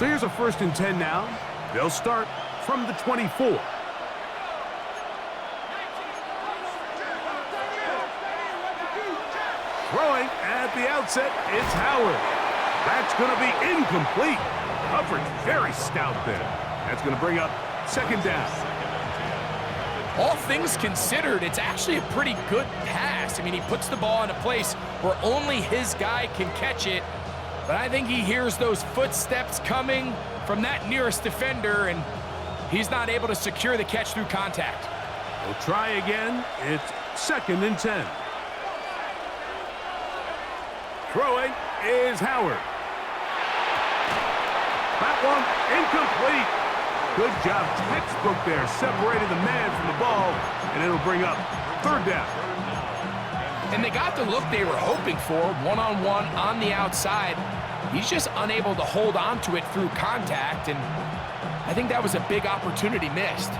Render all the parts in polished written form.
So here's a 1st and 10 now. They'll start from the 24. Throwing at the outset, it's Howard. That's going to be incomplete. Coverage very stout there. That's going to bring up 2nd down. All things considered, it's actually a pretty good pass. I mean, he puts the ball in a place where only his guy can catch it. But I think he hears those footsteps coming from that nearest defender, and he's not able to secure the catch through contact. We'll try again. It's 2nd and 10. Throwing is Howard. That one incomplete. Good job, textbook there, separating the man from the ball, and it'll bring up 3rd down. And they got the look they were hoping for, one-on-one on the outside. He's just unable to hold on to it through contact, and I think that was a big opportunity missed.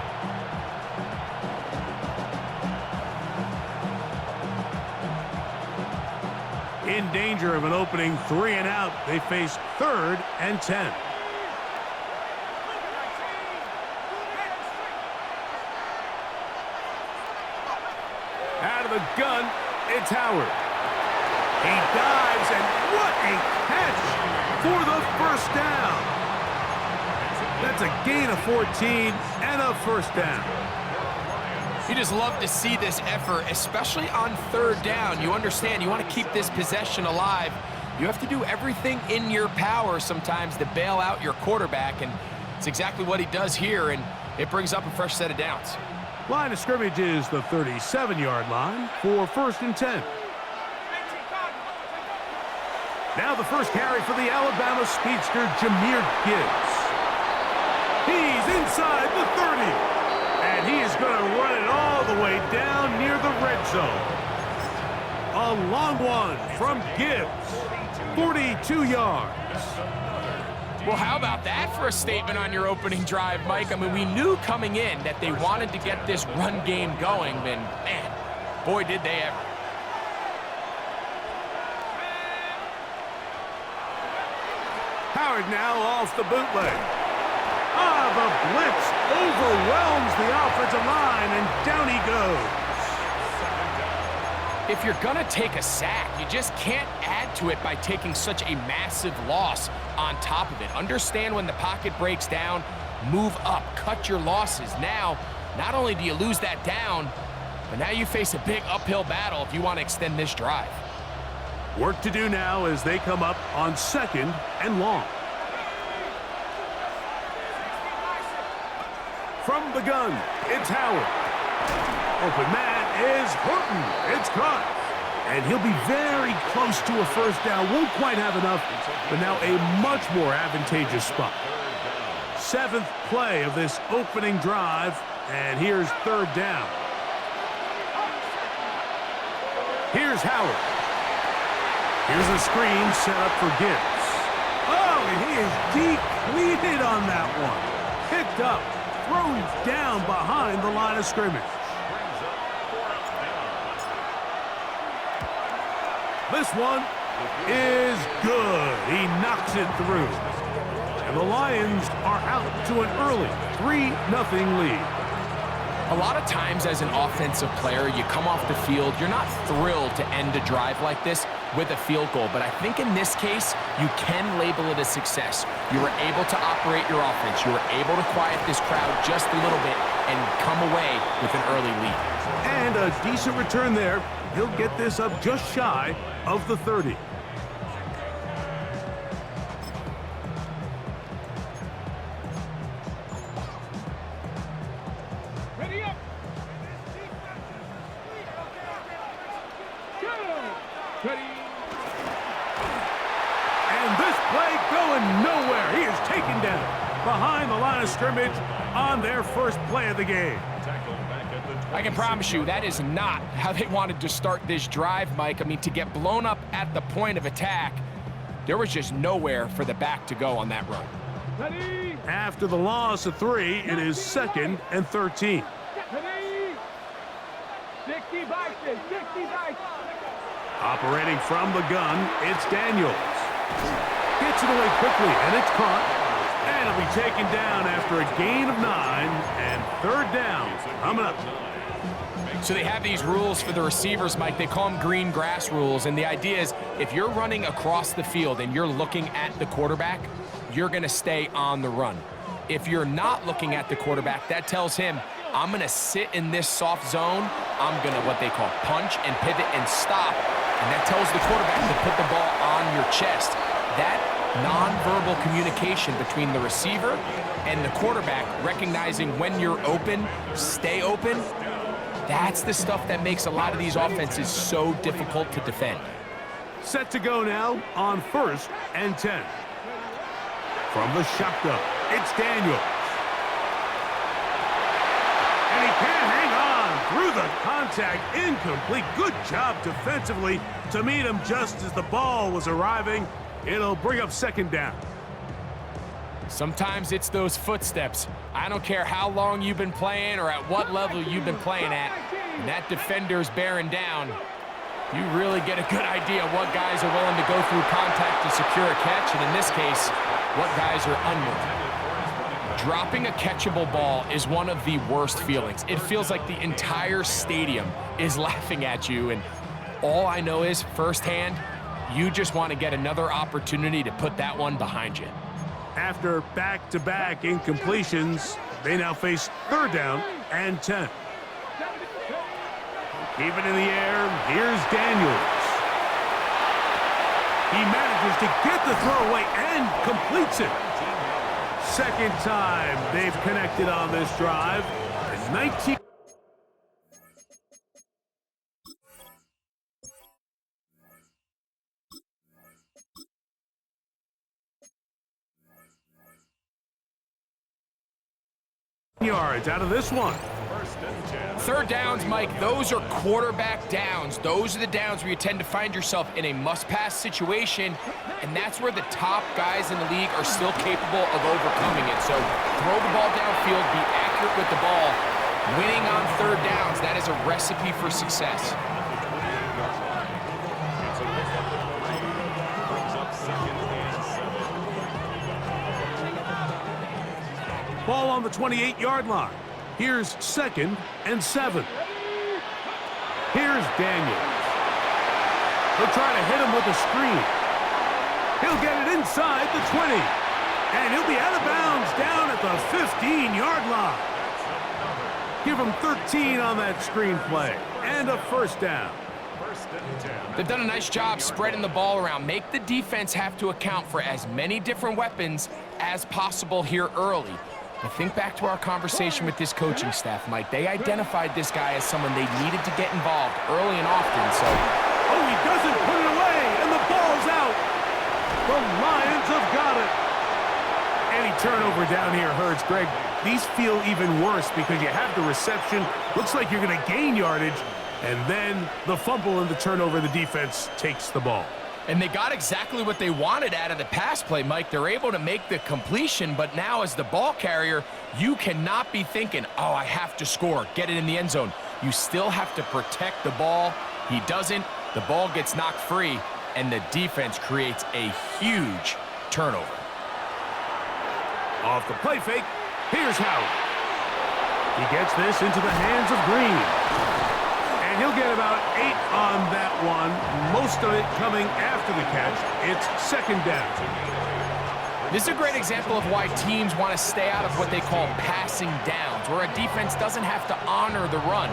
In danger of an opening 3 and out, they face 3rd and 10. Out of the gun, it's Howard. He dives, and what a catch for the 1st down. That's a gain of 14 and a 1st down. You just love to see this effort, especially on 3rd down. You understand, you want to keep this possession alive. You have to do everything in your power sometimes to bail out your quarterback, and it's exactly what he does here, and it brings up a fresh set of downs. Line of scrimmage is the 37-yard line for 1st and 10. Now the first carry for the Alabama speedster, Jahmyr Gibbs. He's inside the 30. And he is going to run it all the way down near the red zone. A long one from Gibbs. 42 yards. Well, how about that for a statement on your opening drive, Mike? I mean, we knew coming in that they wanted to get this run game going, and man, boy, did they ever. Howard now off the bootleg. The blitz overwhelms the offensive line, and down he goes. If you're going to take a sack, you just can't add to it by taking such a massive loss on top of it. Understand when the pocket breaks down, move up, cut your losses. Now, not only do you lose that down, but now you face a big uphill battle if you want to extend this drive. Work to do now as they come up on 2nd and long. From the gun, it's Howard. Open man is Horton. It's caught. And he'll be very close to a 1st down. Won't quite have enough, but now a much more advantageous spot. 7th play of this opening drive, and here's 3rd down. Here's Howard. Here's a screen set up for Gibbs. Oh, and he is depleted on that one. Picked up. Thrown down behind the line of scrimmage. This one is good. He knocks it through. And the Lions are out to an early 3-0 lead. A lot of times as an offensive player, you come off the field, you're not thrilled to end a drive like this with a field goal. But I think in this case, you can label it a success. You were able to operate your offense. You were able to quiet this crowd just a little bit and come away with an early lead. And a decent return there. He'll get this up just shy of the 30. And this play going nowhere. He is taken down behind the line of scrimmage on their first play of the game. I can promise you that is not how they wanted to start this drive, Mike. I mean, to get blown up at the point of attack, there was just nowhere for the back to go on that run. After the loss of 3, it is 2nd and 13. Operating from the gun, it's Daniels. Gets it away quickly, and it's caught. And he'll be taken down after a gain of 9, and third down coming up. So they have these rules for the receivers, Mike. They call them green grass rules, and the idea is if you're running across the field and you're looking at the quarterback, you're going to stay on the run. If you're not looking at the quarterback, that tells him, I'm going to sit in this soft zone. I'm going to what they call punch and pivot and stop, and that tells the quarterback to put the ball on your chest. That nonverbal communication between the receiver and the quarterback, recognizing when you're open, stay open, that's the stuff that makes a lot of these offenses so difficult to defend. Set to go now on 1st and 10. From the shotgun, it's Daniels. And he can't hang on through the contact. Incomplete. Good job defensively to meet him just as the ball was arriving. It'll bring up 2nd down. Sometimes it's those footsteps. I don't care how long you've been playing or at what level you've been playing at, and that defender's bearing down. You really get a good idea of what guys are willing to go through contact to secure a catch, and in this case, what guys are unwilling. Dropping a catchable ball is one of the worst feelings. It feels like the entire stadium is laughing at you, and all I know is firsthand, you just want to get another opportunity to put that one behind you. After back-to-back incompletions, they now face 3rd down and 10. Keep it in the air. Here's Daniels. He manages to get the throw away and completes it. 2nd time they've connected on this drive. And 19. Yards out of this one. 3rd downs, Mike, those are quarterback downs. Those are the downs where you tend to find yourself in a must-pass situation, and that's where the top guys in the league are still capable of overcoming it. So throw the ball downfield, be accurate with the ball. Winning on 3rd downs, that is a recipe for success. Ball on the 28-yard line. Here's 2nd and 7. Here's Daniels. He'll try to hit him with a screen. He'll get it inside the 20. And he'll be out of bounds down at the 15-yard line. Give him 13 on that screen play. And a 1st down. They've done a nice job spreading the ball around. Make the defense have to account for as many different weapons as possible here early. But think back to our conversation with this coaching staff, Mike. They identified this guy as someone they needed to get involved early and often, so... Oh, he doesn't put it away, and the ball's out. The Lions have got it. Any turnover down here hurts, Greg. These feel even worse because you have the reception. Looks like you're going to gain yardage, and then the fumble and the turnover, the defense takes the ball. And they got exactly what they wanted out of the pass play, Mike. They're able to make the completion, but now as the ball carrier, you cannot be thinking, oh, I have to score, get it in the end zone. You still have to protect the ball. He doesn't. The ball gets knocked free, and the defense creates a huge turnover. Off the play fake, here's Howard. He gets this into the hands of Green. And he'll get about 8 on that one, most of it coming after the catch. It's 2nd down. This is a great example of why teams want to stay out of what they call passing downs, where a defense doesn't have to honor the run.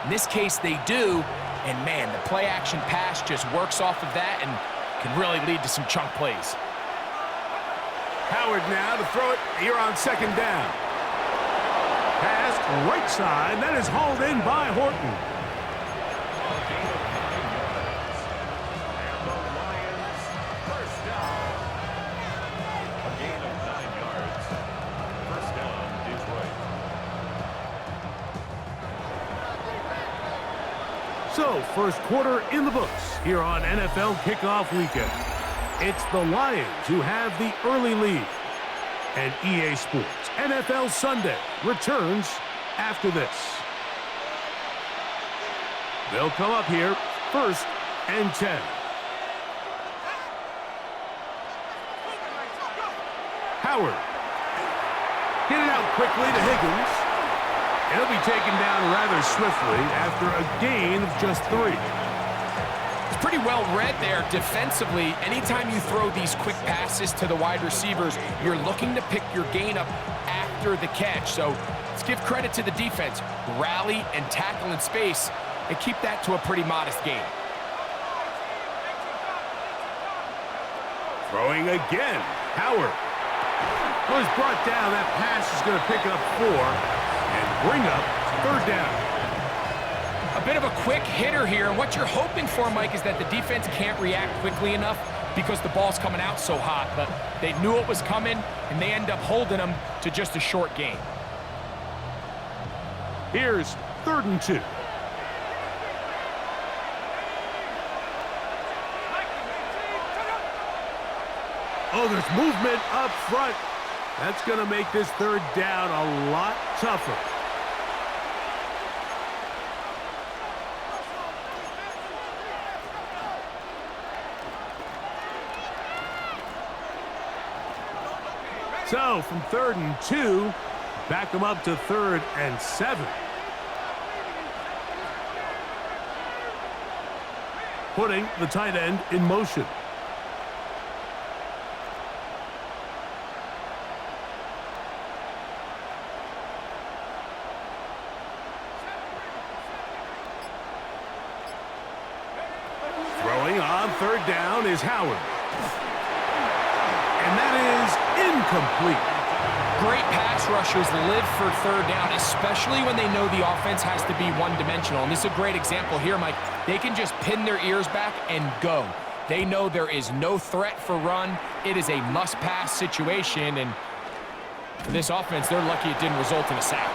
In this case, they do, and man, the play-action pass just works off of that and can really lead to some chunk plays. Howard now to throw it here on 2nd down. Pass right side, that is hauled in by Horton. So, 1st quarter in the books here on NFL Kickoff Weekend. It's the Lions who have the early lead. And EA Sports NFL Sunday returns after this. They'll come up here 1st and 10. Howard Get it out quickly to Higgins. And he'll be taken down rather swiftly after a gain of just 3. It's pretty well read there defensively. Anytime you throw these quick passes to the wide receivers, you're looking to pick your gain up after the catch. So let's give credit to the defense. Rally and tackle in space and keep that to a pretty modest gain. Throwing again. Howard was brought down. That pass is going to pick up 4 and bring up 3rd down. A bit of a quick hitter here, and what you're hoping for, Mike, is that the defense can't react quickly enough because the ball's coming out so hot, but they knew it was coming, and they end up holding them to just a short gain. Here's 3rd and 2. Oh, there's movement up front. That's going to make this 3rd down a lot tougher. So, from 3rd and 2, back them up to 3rd and 7. Putting the tight end in motion. Throwing on 3rd down is Howard. And that is incomplete. Great pass rushers live for 3rd down, especially when they know the offense has to be one-dimensional. And this is a great example here, Mike. They can just pin their ears back and go. They know there is no threat for run. It is a must-pass situation, and for this offense, they're lucky it didn't result in a sack.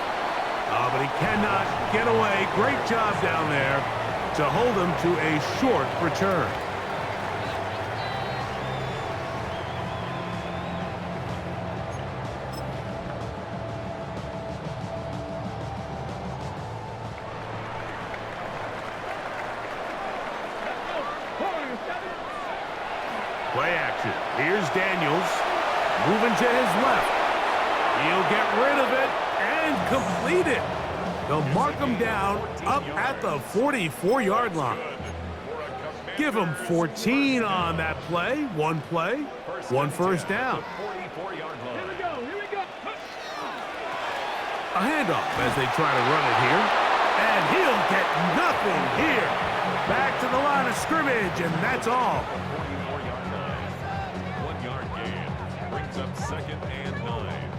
Oh, but he cannot get away. Great job down there to hold him to a short return. Play action. Here's Daniels. Moving to his left. He'll get rid of it and complete it. They'll mark him down up at the 44-yard line. Give him 14 on that play. One 1st down. A handoff as they try to run it here. And he'll get nothing here. Back to the line of scrimmage, and that's all. 1-yard gain. Brings up 2nd and 9.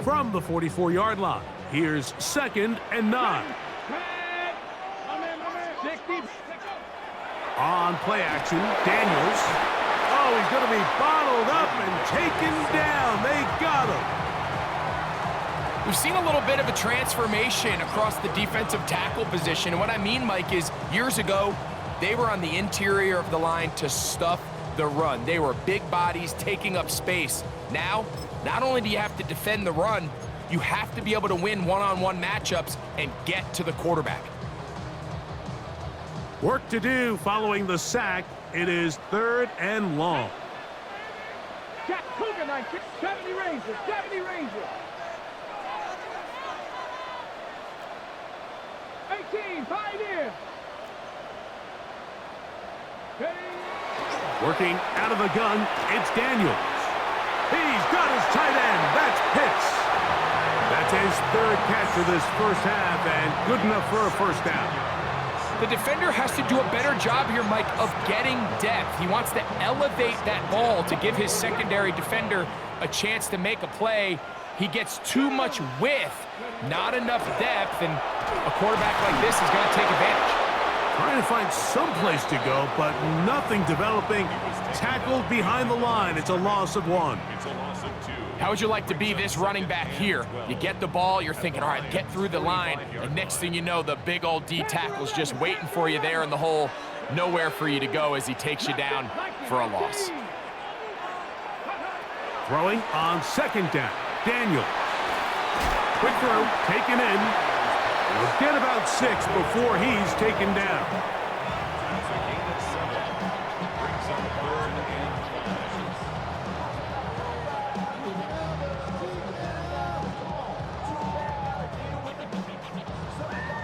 From the 44-yard line, here's 2nd and 9. On play action, Daniels. Oh, he's going to be bottled up and taken down. They got him. We've seen a little bit of a transformation across the defensive tackle position. And what I mean, Mike, is years ago, they were on the interior of the line to stuff the run. They were big bodies taking up space. Now, not only do you have to defend the run, you have to be able to win one-on-one matchups and get to the quarterback. Work to do following the sack. It is 3rd and long. Jack Cougar 70 Rangers, 70 Rangers. 18, Pioneer. Working out of the gun, it's Daniels. He's got his tight end. That's Pitts. That's his 3rd catch of this 1st half, and good enough for a 1st down. The defender has to do a better job here, Mike, of getting depth. He wants to elevate that ball to give his secondary defender a chance to make a play. He gets too much width, not enough depth, and a quarterback like this is going to take advantage. Trying to find some place to go, but nothing developing. Tackled behind the line. It's a loss of 1. It's a loss of 2. How would you like to be this running back here? You get the ball, you're thinking, all right, get through the line, and next thing you know, the big old D tackle's just waiting for you there in the hole. Nowhere for you to go as he takes you down for a loss. Throwing on 2nd down. Daniels. Quick throw, taken in. We'll get about 6 before he's taken down. That's a gain of 7. Brings up 3rd and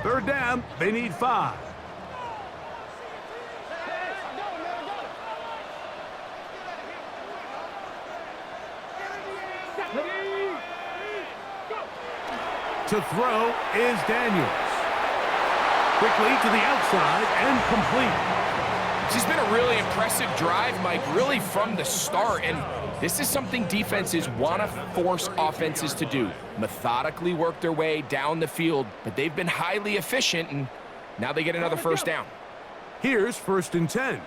5. Third down, they need 5. To throw is Daniels. Quickly to the outside and complete. This has been a really impressive drive, Mike, really from the start. And this is something defenses want to force offenses to do. Methodically work their way down the field, but they've been highly efficient, and now they get another first down. Here's 1st and 10.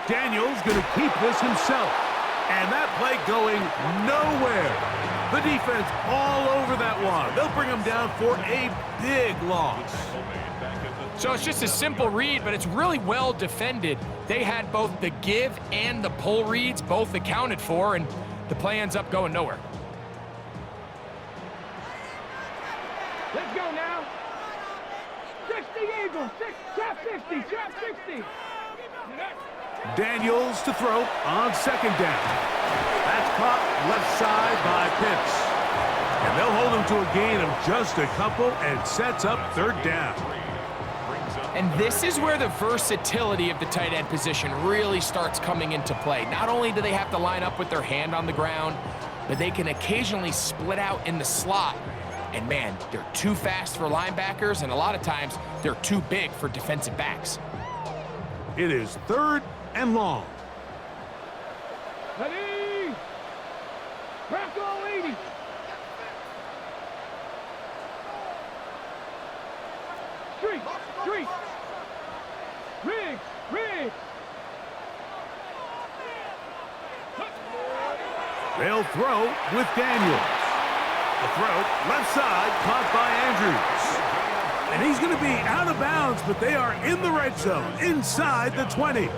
Daniels going to keep this himself. And that play going nowhere. The defense all over that one. They'll bring him down for a big loss. So it's just a simple read, but it's really well defended. They had both the give and the pull reads, both accounted for, and the play ends up going nowhere. Let's go now. 60 Eagles. Trap 60. Trap 60. Daniels to throw on 2nd down. That's caught left side by Pitts. And they'll hold him to a gain of just a couple and sets up 3rd down. And this is where the versatility of the tight end position really starts coming into play. Not only do they have to line up with their hand on the ground, but they can occasionally split out in the slot. And man, they're too fast for linebackers, and a lot of times they're too big for defensive backs. It is 3rd and long. Ready. Crack all 80. Street. Riggs. They'll throw with Daniels. The throw, left side, caught by Andrews. And he's going to be out of bounds, but they are in the red zone, inside the 20.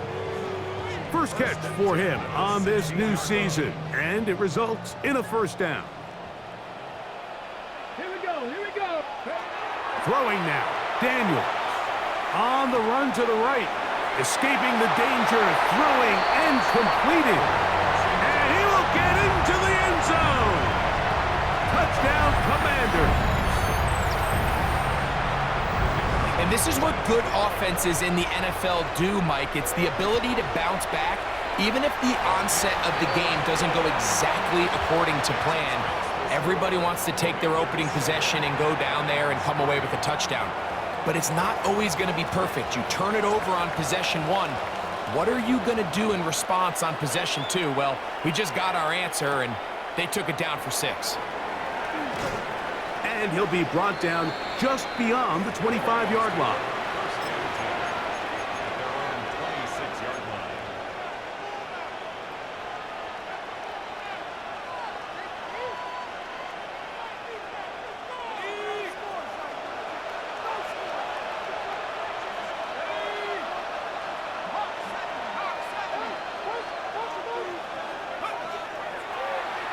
First catch for him on this new season, and it results in a first down. Here we go. Throwing now, Daniels. On the run to the right, escaping the danger, throwing and completing. And he will get into the end zone. Touchdown, Commanders. And this is what good offenses in the NFL do, Mike. It's the ability to bounce back, even if the onset of the game doesn't go exactly according to plan. Everybody wants to take their opening possession and go down there and come away with a touchdown. But it's not always going to be perfect. You turn it over on possession 1. What are you going to do in response on possession 2? Well, we just got our answer, and they took it down for 6. And he'll be brought down just beyond the 25-yard line.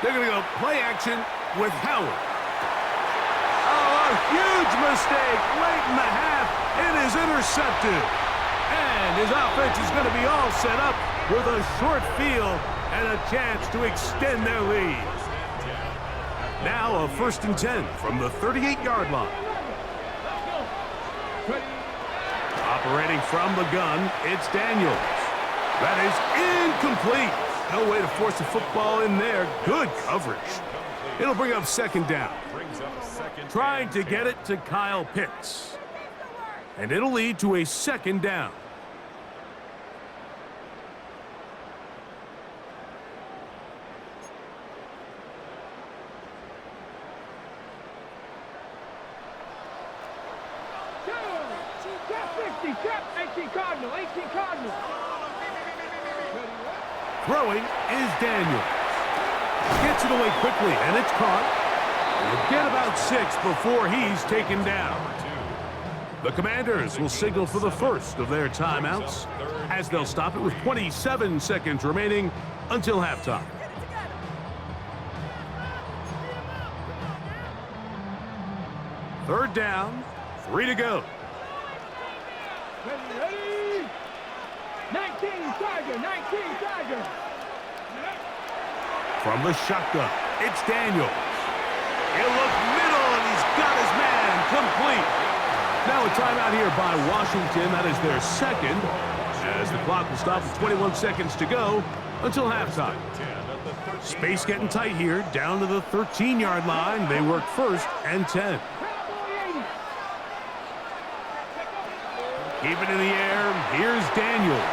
They're going to go play action with Howard. Oh, a huge mistake late in the half. It is intercepted. And his offense is going to be all set up with a short field and a chance to extend their lead. Now a 1st and 10 from the 38-yard line. Operating from the gun, it's Daniels. That is incomplete. No way to force the football in there. Good coverage. It'll bring up 2nd down. Trying to get it to Kyle Pitts. And it'll lead to a 2nd down. Throwing is Daniels. Gets it away quickly, and it's caught. We'll get about 6 before he's taken down. The Commanders will signal for the first of their timeouts, as they'll stop it with 27 seconds remaining until halftime. Third down, 3 to go. Ready? 19 Tiger, 19 Tiger. From the shotgun, it's Daniels. He'll look middle, and he's got his man complete. Now a timeout here by Washington. That is their second, as the clock will stop with 21 seconds to go until halftime. Space getting tight here, down to the 13-yard line. They work first and 10. Keep it in the air. Here's Daniels.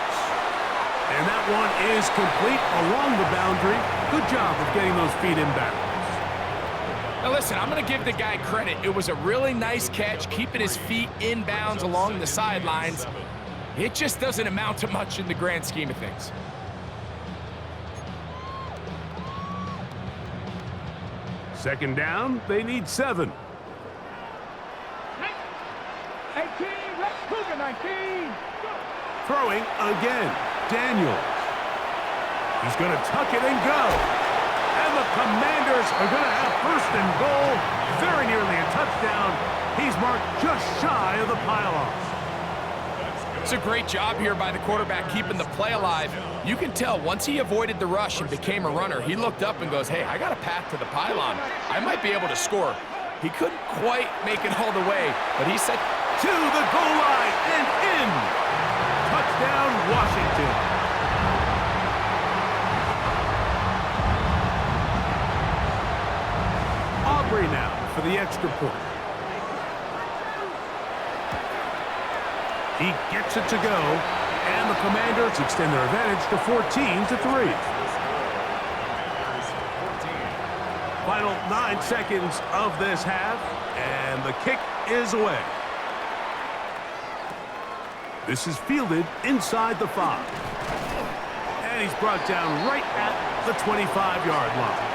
And that one is complete along the boundary. Good job of getting those feet inbounds. Now listen, I'm going to give the guy credit. It was a really nice catch, keeping his feet inbounds along the sidelines. It just doesn't amount to much in the grand scheme of things. Second down, they need 7. 18, let's move it, 19. Throwing again, Daniels. He's going to tuck it and go. And the Commanders are going to have first and goal. Very nearly a touchdown. He's marked just shy of the pile-off. It's a great job here by the quarterback keeping the play alive. You can tell once he avoided the rush and became a runner, he looked up and goes, hey, I got a path to the pylon. I might be able to score. He couldn't quite make it all the way, but he said, to the goal line and in. Touchdown, Washington. Aubrey now for the extra point. He gets it to go, and the Commanders extend their advantage to 14-3. Final 9 seconds of this half, and the kick is away. This is fielded inside the 5. And he's brought down right at the 25-yard line.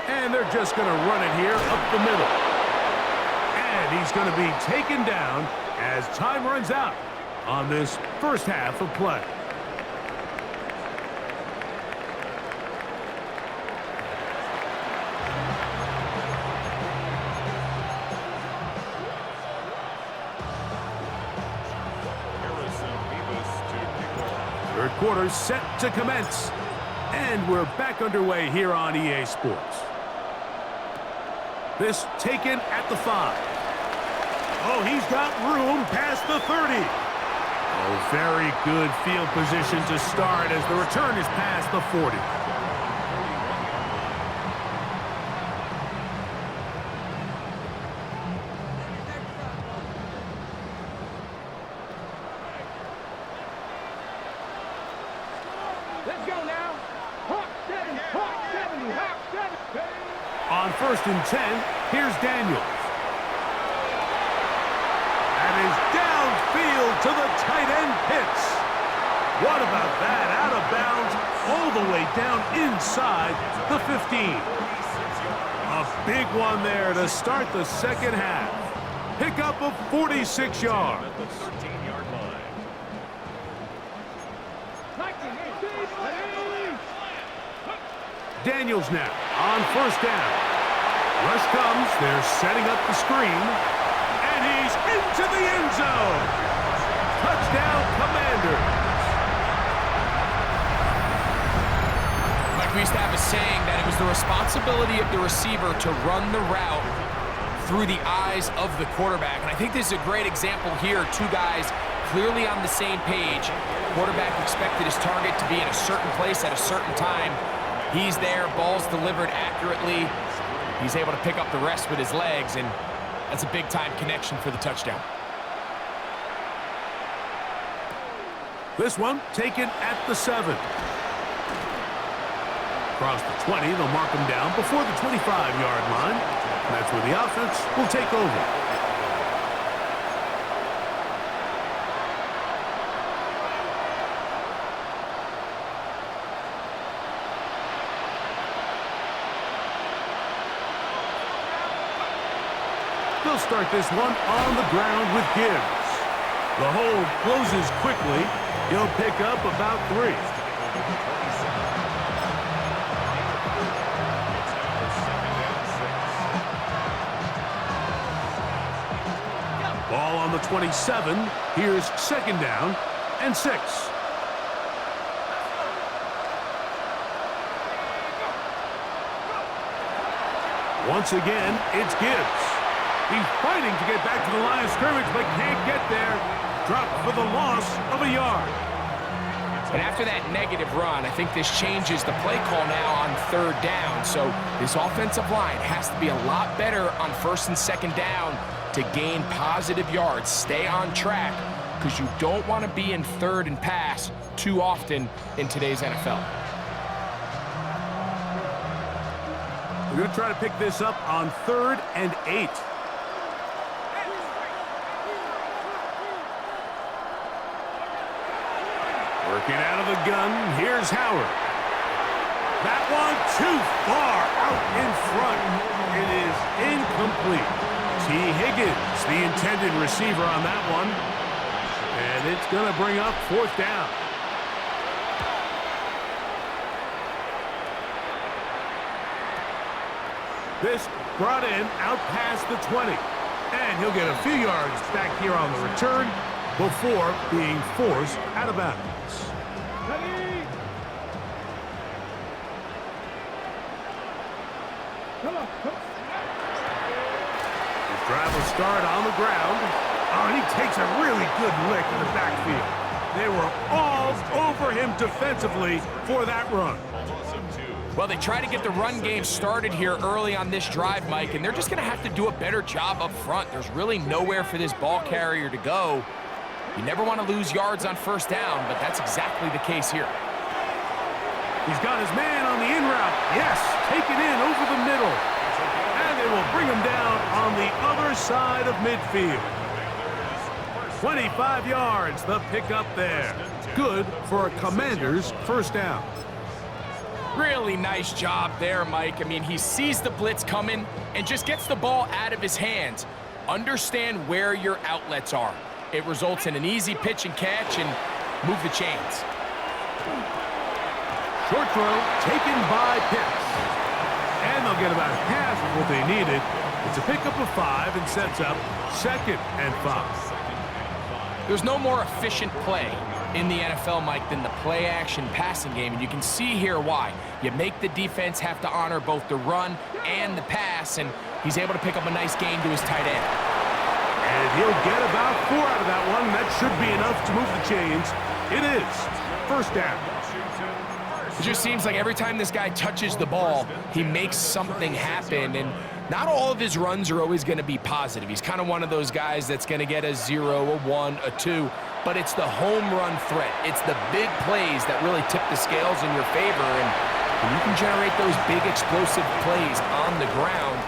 And they're just going to run it here up the middle. And he's going to be taken down as time runs out on this first half of play. Third quarter set to commence. And we're back underway here on EA Sports. This taken at the 5. Oh, he's got room past the 30. Oh, very good field position to start as the return is past the 40. Let's go now. Hawk 70, Hawk 70. On first and 10, here's Daniels. And is downfield to the tight end Pitts. What about that? Out of bounds all the way down inside the 15. A big one there to start the second half. Pickup of 46 yards. At the 13-yard line. Daniels now on first down. Rush comes. They're setting up the screen. And he's into the end zone. Touchdown, Commanders. Like we used to have a saying that it was the responsibility of the receiver to run the route through the eyes of the quarterback. And I think this is a great example here. Two guys clearly on the same page. Quarterback expected his target to be in a certain place at a certain time. He's there, ball's delivered accurately. He's able to pick up the rest with his legs, and that's a big-time connection for the touchdown. This one taken at the 7. Across the 20, they'll mark him down before the 25-yard line. And that's where the offense will take over. They'll start this one on the ground with Gibbs. The hold closes quickly. He'll pick up about 3. Ball on the 27. Here's 2nd down and 6. Once again, it's Gibbs. He's fighting to get back to the line of scrimmage, but can't get there. Dropped for the loss of a yard. And after that negative run, I think this changes the play call now on 3rd down. So this offensive line has to be a lot better on 1st and 2nd down to gain positive yards. Stay on track, because you don't want to be in 3rd and pass too often in today's NFL. We're going to try to pick this up on 3rd and 8. Working out of the gun, here's Howard. That one too far out in front. It is incomplete. T. Higgins, the intended receiver on that one. And it's going to bring up 4th down. This brought in out past the 20. And he'll get a few yards back here on the return before being forced out of bounds. His drive will start on the ground. Oh, and he takes a really good lick in the backfield. They were all over him defensively for that run. Well, they try to get the run game started here early on this drive, Mike, and they're just going to have to do a better job up front. There's really nowhere for this ball carrier to go. You never want to lose yards on 1st down, but that's exactly the case here. He's got his man on the in route. Yes, taken in over the middle. And they will bring him down on the other side of midfield. 25 yards, the pickup there. Good for a Commander's 1st down. Really nice job there, Mike. I mean, he sees the blitz coming and just gets the ball out of his hands. Understand where your outlets are. It results in an easy pitch and catch and move the chains. Short throw taken by Pitts. And they'll get about half of what they needed. It's a pickup of 5 and sets up 2nd and 5. There's no more efficient play in the NFL, Mike, than the play-action passing game, and you can see here why. You make the defense have to honor both the run and the pass, and he's able to pick up a nice gain to his tight end. And he'll get about 4 out of that one. That should be enough to move the chains. It is 1st down. It just seems like every time this guy touches the ball, he makes something happen, and not all of his runs are always going to be positive. He's kind of one of those guys that's going to get a 0, a 1, a 2, but it's the home run threat. It's the big plays that really tip the scales in your favor, and when you can generate those big explosive plays on the ground,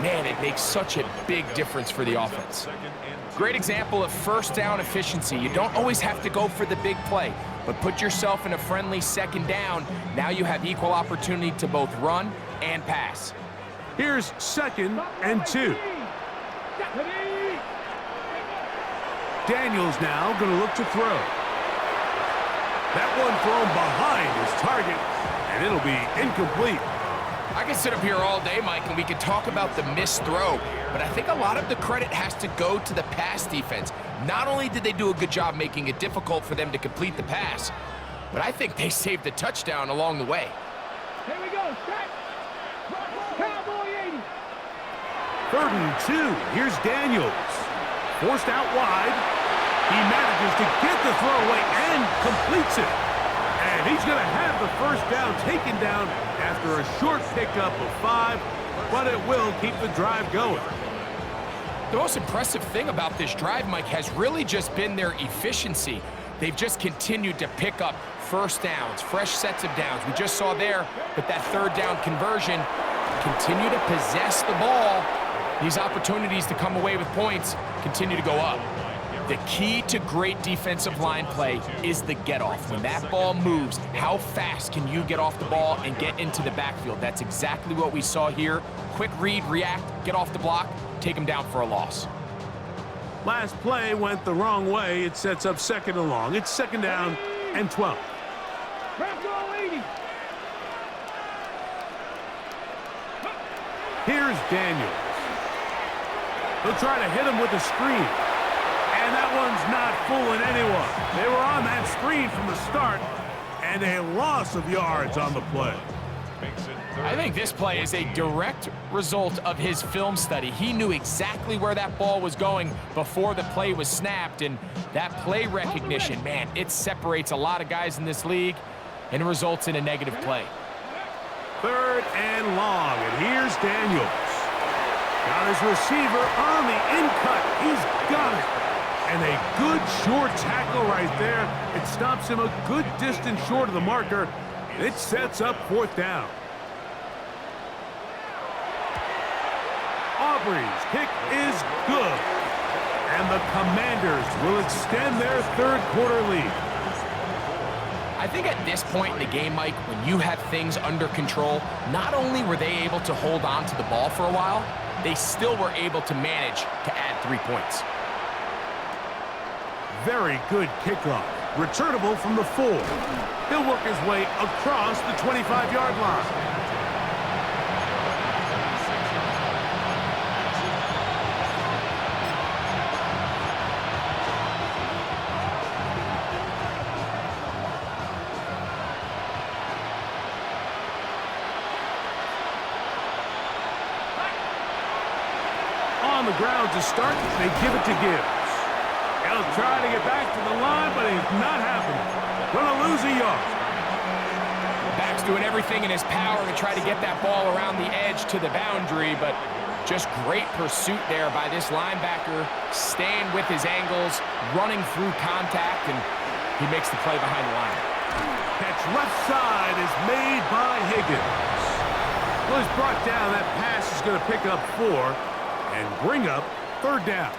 man, it makes such a big difference for the offense. Great example of 1st down efficiency. You don't always have to go for the big play, but put yourself in a friendly 2nd down. Now you have equal opportunity to both run and pass. Here's 2nd and 2. Daniels now going to look to throw. That one thrown behind his target, and it'll be incomplete. I can sit up here all day, Mike, and we can talk about the missed throw, but I think a lot of the credit has to go to the pass defense. Not only did they do a good job making it difficult for them to complete the pass, but I think they saved the touchdown along the way. Here we go, set. Cowboy 80. 3rd and 2. Here's Daniels. Forced out wide. He manages to get the throw away and completes it. And he's going to have the 1st down taken down after a short pickup of 5, but it will keep the drive going. The most impressive thing about this drive, Mike, has really just been their efficiency. they've just continued to pick up first downs, fresh sets of downs. We just saw there with that third down conversion, continue to possess the ball. These opportunities to come away with points continue to go up. The key to great defensive line play is the get-off. When that ball moves, how fast can you get off the ball and get into the backfield? That's exactly what we saw here. Quick read, react, get off the block, take them down for a loss. Last play went the wrong way. It sets up second and long. It's second down and 12. Here's Daniels. He'll try to hit him with a screen. And that one's not fooling anyone. They were on that screen from the start, and a loss of yards on the play. I think this play is a direct result of his film study. He knew exactly where that ball was going before the play was snapped, and that play recognition, man, it separates a lot of guys in this league and results in a negative play. Third and long, and here's Daniels. Got his receiver on the in-cut. He's got it. And a good short tackle right there. It stops him a good distance short of the marker. It sets up fourth down. Aubrey's kick is good. And the Commanders will extend their third quarter lead. I think at this point in the game, Mike, when you have things under control, not only were they able to hold on to the ball for a while, they still were able to manage to add 3 points. Very good kickoff. Returnable from the 4. He'll work his way across the 25-yard line. On the ground to start, they give it to Gibbs. He'll try to get back to the line, but it's not happening. Gonna lose a yard. Back's doing everything in his power to try to get that ball around the edge to the boundary, but just great pursuit there by this linebacker, staying with his angles, running through contact, and he makes the play behind the line. Catch left side is made by Higgins. Well, he's brought down. That pass is going to pick up 4 and bring up third down.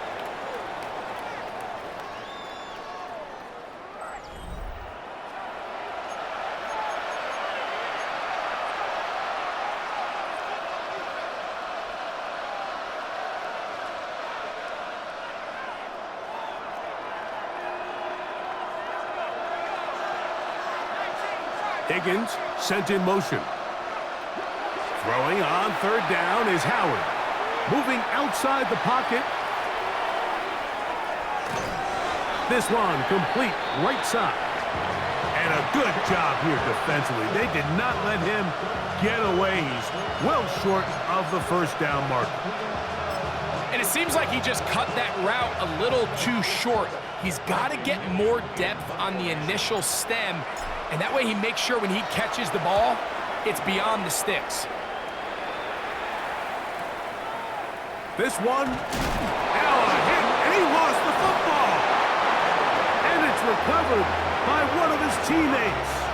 Higgins sent in motion. Throwing on third down is Howard. Moving outside the pocket. This one complete right side. And a good job here defensively. They did not let him get away. He's well short of the first down marker. And it seems like he just cut that route a little too short. He's got to get more depth on the initial stem, and that way he makes sure when he catches the ball, it's beyond the sticks. This one, now a hit, and he lost the football. And it's recovered by one of his teammates.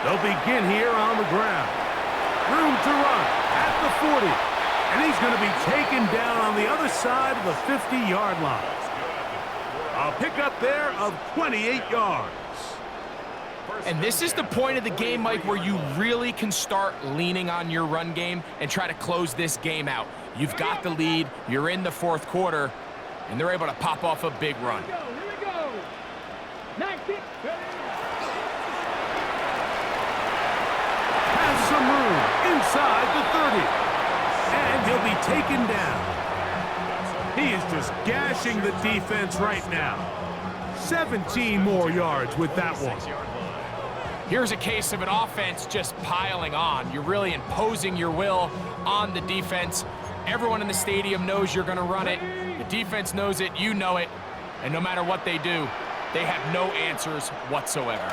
They'll begin here on the ground. Room to run at the 40. And he's going to be taken down on the other side of the 50-yard line. A pickup there of 28 yards. And this is the point of the game, Mike, where you really can start leaning on your run game and try to close this game out. You've got the lead, you're in the fourth quarter, and they're able to pop off a big run. Here we go. 19. Has some room inside the 30. And he'll be taken down. He is just gashing the defense right now. 17 more yards with that one. Here's a case of an offense just piling on. You're really imposing your will on the defense. Everyone in the stadium knows you're going to run it. The defense knows it, you know it. And no matter what they do, they have no answers whatsoever.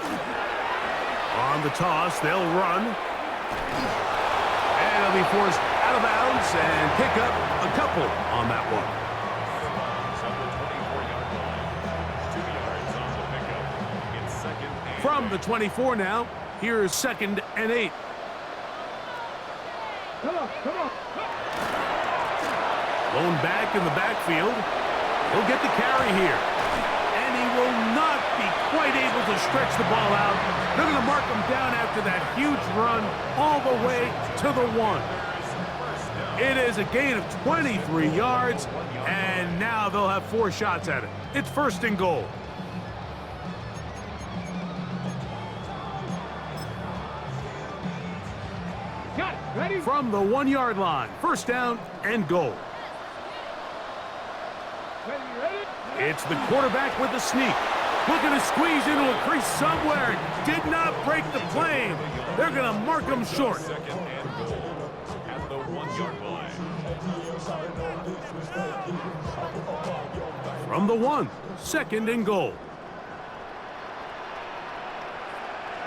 On the toss, they'll run. And they'll be forced out of bounds and pick up a couple on that one. From the 24 now, here's 2nd and 8. Come on, come on. Lone back in the backfield. He'll get the carry here. And he will not be quite able to stretch the ball out. They're going to mark him down after that huge run all the way to the 1. It is a gain of 23 yards, and now they'll have 4 shots at it. It's 1st and goal. Got it. Ready? From the 1-yard line, 1st down and goal. Ready, ready? It's the quarterback with the sneak. Looking to squeeze into a crease somewhere. Did not break the plane. They're going to mark him short. 2nd and goal at the 1-yard line. From the 1, 2nd and goal.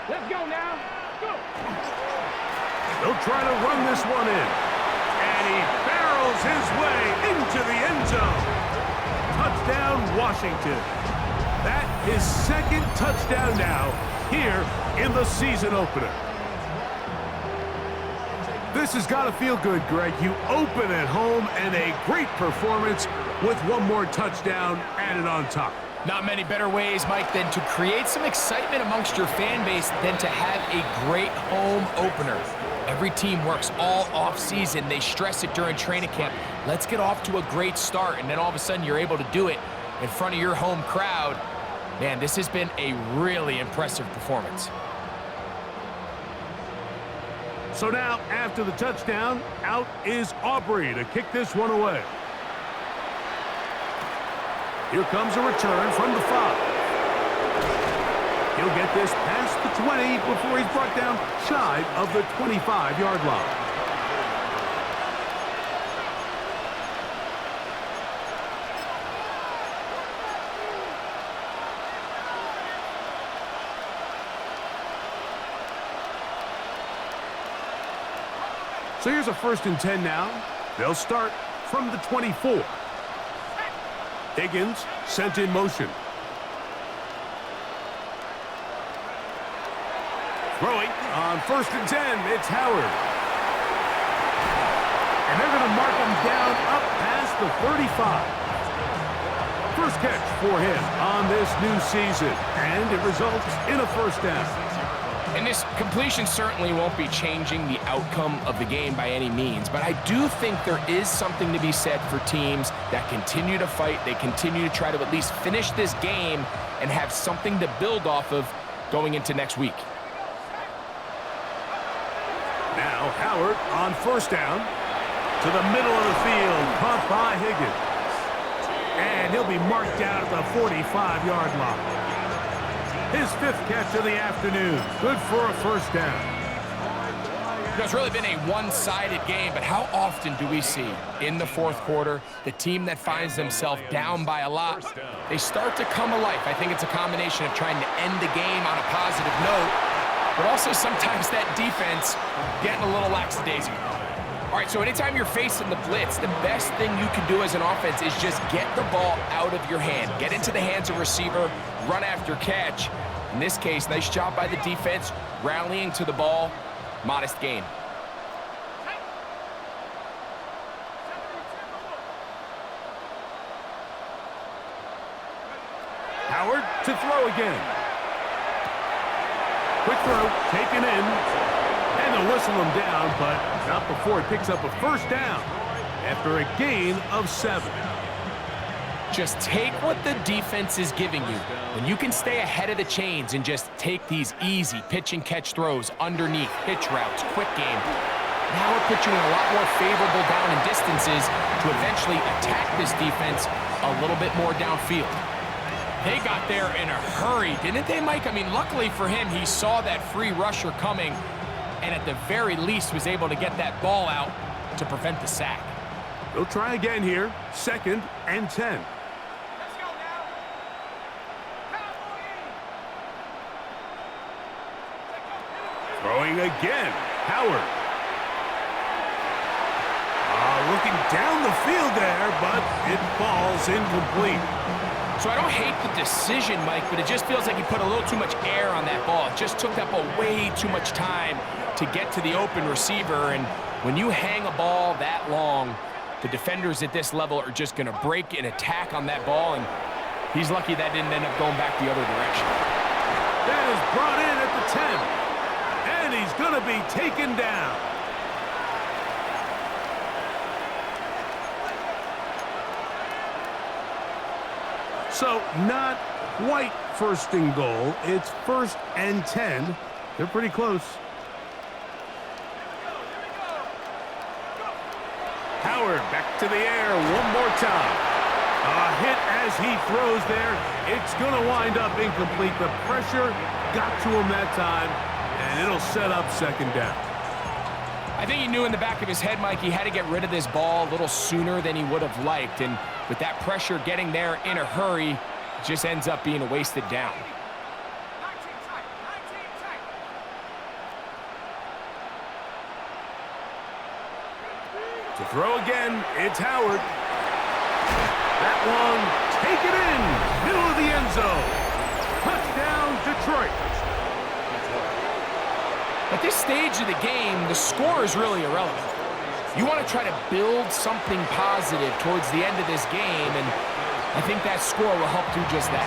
Let's go now. Go. They'll try to run this one in. And he barrels his way into the end zone. Touchdown, Washington. That is 2nd touchdown now here in the season opener. This has got to feel good, Greg. You open at home and a great performance with 1 more touchdown added on top. Not many better ways, Mike, than to create some excitement amongst your fan base than to have a great home opener. Every team works all off-season. They stress it during training camp. Let's get off to a great start, and then all of a sudden you're able to do it in front of your home crowd. Man, this has been a really impressive performance. So now, after the touchdown, out is Aubrey to kick this one away. Here comes a return from the 5. He'll get this past the 20 before he's brought down shy of the 25-yard line. So here's a 1st and 10 now. They'll start from the 24. Higgins sent in motion. Throwing on 1st and 10, it's Howard. And they're going to mark him down up past the 35. First catch for him on this new season, and it results in a 1st down. And this completion certainly won't be changing the outcome of the game by any means, but I do think there is something to be said for teams that continue to fight. They continue to try to at least finish this game and have something to build off of going into next week. Now Howard on 1st down to the middle of the field, caught by Higgins. And he'll be marked down at the 45-yard line. His 5th catch of the afternoon. Good for a 1st down. You know, it's really been a one-sided game, but how often do we see in the 4th quarter the team that finds themselves down by a lot, they start to come alive? I think it's a combination of trying to end the game on a positive note, but also sometimes that defense getting a little lackadaisical. All right, so anytime you're facing the blitz, the best thing you can do as an offense is just get the ball out of your hand. Get into the hands of receiver, run after catch. In this case, nice job by the defense, rallying to the ball. Modest gain. Howard to throw again. Quick throw, taken in. And they'll whistle him down, but not before he picks up a 1st down after a gain of 7. Just take what the defense is giving you. When you can stay ahead of the chains and just take these easy pitch and catch throws underneath, hitch routes, quick game, now it puts you in a lot more favorable down and distances to eventually attack this defense a little bit more downfield. They got there in a hurry, didn't they, Mike? I mean, luckily for him, he saw that free rusher coming and at the very least was able to get that ball out to prevent the sack. They'll try again here. 2nd and 10. Let's go now. Throwing again. Howard. Looking down the field there, but it falls incomplete. So I don't hate the decision, Mike, but it just feels like he put a little too much air on that ball. It just took that ball way too much time to get to the open receiver. And when you hang a ball that long, the defenders at this level are just going to break and attack on that ball. And he's lucky that didn't end up going back the other direction. That is brought in at the 10. And he's going to be taken down. So not quite 1st and goal. It's 1st and 10. They're pretty close. Howard back to the air one more time. A hit as he throws there. It's going to wind up incomplete. The pressure got to him that time, and it'll set up 2nd down. I think he knew in the back of his head, Mike, he had to get rid of this ball a little sooner than he would have liked. And with that pressure getting there in a hurry, it just ends up being a wasted down. To throw again, it's Howard. That one, take it in, middle of the end zone. Touchdown, Detroit. At this stage of the game, the score is really irrelevant. You want to try to build something positive towards the end of this game, and I think that score will help do just that.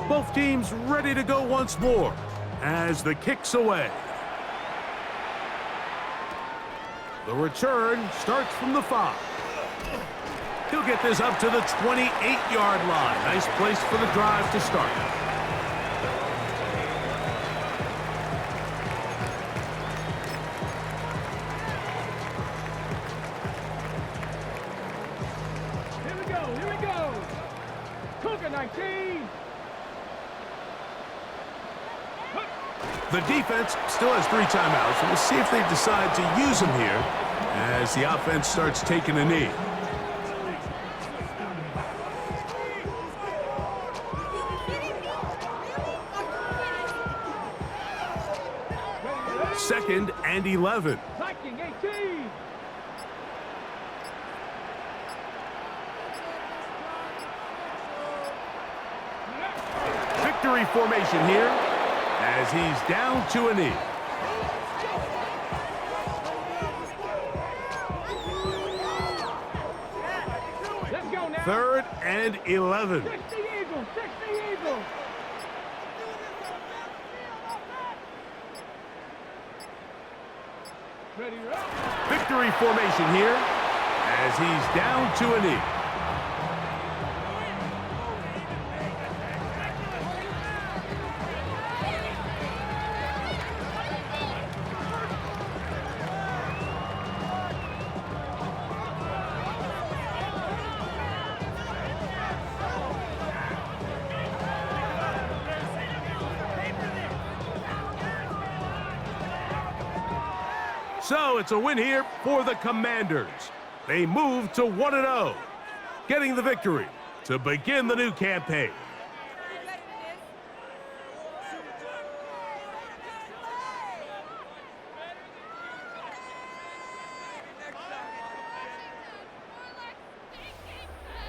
Both teams ready to go once more as the kick's away. The return starts from the 5. He'll get this up to the 28-yard line. Nice place for the drive to start. Here we go, here we go. Cougar 19. The defense still has 3 timeouts, and we'll see if they decide to use them here as the offense starts taking a knee. Second and 11. Viking 18. Victory formation here as he's down to a knee. Let's go now. 3rd and 11. 60 Eagles, 60 Eagles. Ready to roll. Victory formation here as he's down to a knee. So it's a win here for the Commanders. They move to 1-0, getting the victory to begin the new campaign.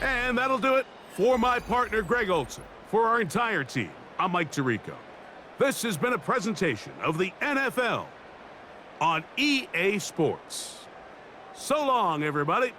And that'll do it for my partner, Greg Olson. For our entire team, I'm Mike Tirico. This has been a presentation of the NFL on EA Sports. So long, everybody.